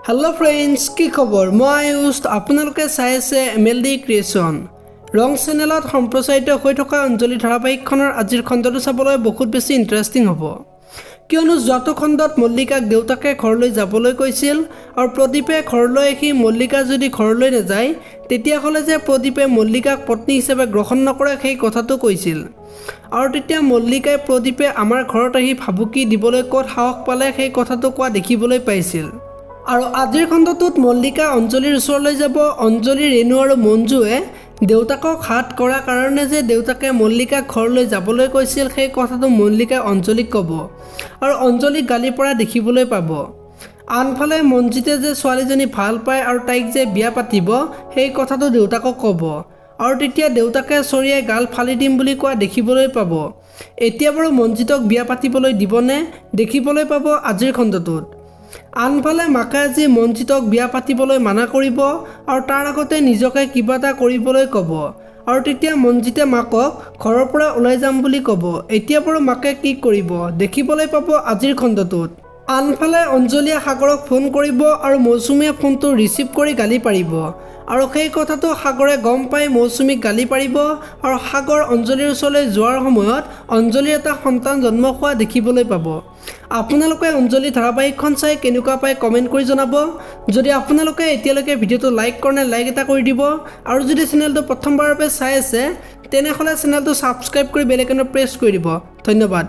Hello friends की खबर मैं आयुष आपलोके चाই আছে এমএলডি ক্ৰিয়েশ্যন ৰং চেনেলত সম্প্ৰচাৰিত হৈ থকা অঞ্জলি ধাৰাবাহিকখনৰ আজিৰ খণ্ডটো চাবলৈ বহুত বেছি ইন্টাৰেষ্টিং হ'ব কিয়নো যোৱাটো খণ্ডত মল্লিকাক দেউতাকে ঘৰলৈ যাবলৈ কৈছিল আৰু প্ৰদীপে ঘৰলৈ আহি মল্লিকা যদি ঘৰলৈ নাযায় তেতিয়া হলে যে প্ৰদীপে মল্লিকাক পত্নী হিচাপে গ্ৰহণ নকৰে সেই কথাটো কৈছিল আৰু তেতিয়া মল্লিকাই প্ৰদীপে আমাৰ ঘৰত আহি ভাবুকি দিবলৈ ক'ত সাহস পালে সেই কথাটো কোৱা দেখিবলৈ পাইছিল আৰু আজিৰ খণ্ডটোত মল্লিকা অঞ্জলিৰ ওচৰলৈ যাব অঞ্জলি ৰেণু আৰু মঞ্জুৱে দেউতাকক হাত কৰা কাৰণে যে দেউতাকে মল্লিকাক ঘৰলৈ যাবলৈ কৈছিল সেই কথাটো মল্লিকাই অঞ্জলিক ক'ব আৰু অঞ্জলিক গালি পৰা দেখিবলৈ পাব আনফালে মঞ্জিতে যে ছোৱালীজনী ভাল পায় আৰু তাইক যে বিয়া পাতিব সেই কথাটো দেউতাকক ক'ব আৰু তেতিয়া দেউতাকে চৰিয়াই গাল ফালি দিম বুলি কোৱা দেখিবলৈ পাব এতিয়া বাৰু মঞ্জিতক বিয়া পাতিবলৈ দিবনে দেখিবলৈ পাব আজিৰ খণ্ডটোত আনফালে মাকে আজি মঞ্জিতক বিয়া পাতিবলৈ মানা কৰিব আৰু তাৰ আগতে নিজকে কিবা এটা কৰিবলৈ ক'ব আৰু তেতিয়া মঞ্জিতে মাকক ঘৰৰ পৰা ওলাই যাম বুলি ক'ব এতিয়া বাৰু মাকে কি কৰিব দেখিবলৈ পাব আজিৰ খণ্ডটোত আনফালে অঞ্জলিয়ে সাগৰক ফোন কৰিব আৰু মৌচুমীয়ে ফোনটো ৰিচিভ কৰি গালি পাৰিব আৰু সেই কথাটো সাগৰে গম পাই মৌচুমীক গালি পাৰিব আৰু সাগৰ অঞ্জলিৰ ওচৰলৈ যোৱাৰ সময়ত অঞ্জলিৰ এটা সন্তান জন্ম হোৱা দেখিবলৈ পাব আপোনালোকে অঞ্জলি ধাৰাবাহিকখন চাই কেনেকুৱা পায় কমেণ্ট কৰি জনাব যদি আপোনালোকে এতিয়ালৈকে ভিডিঅ'টো লাইক কৰা নাই লাইক এটা কৰি দিব আৰু যদি চেনেলটো প্ৰথমবাৰৰ বাবে চাই আছে তেনেহ'লে চেনেলটো ছাবস্ক্ৰাইব কৰি বেল আইকনটো প্ৰেছ কৰি দিব ধন্যবাদ।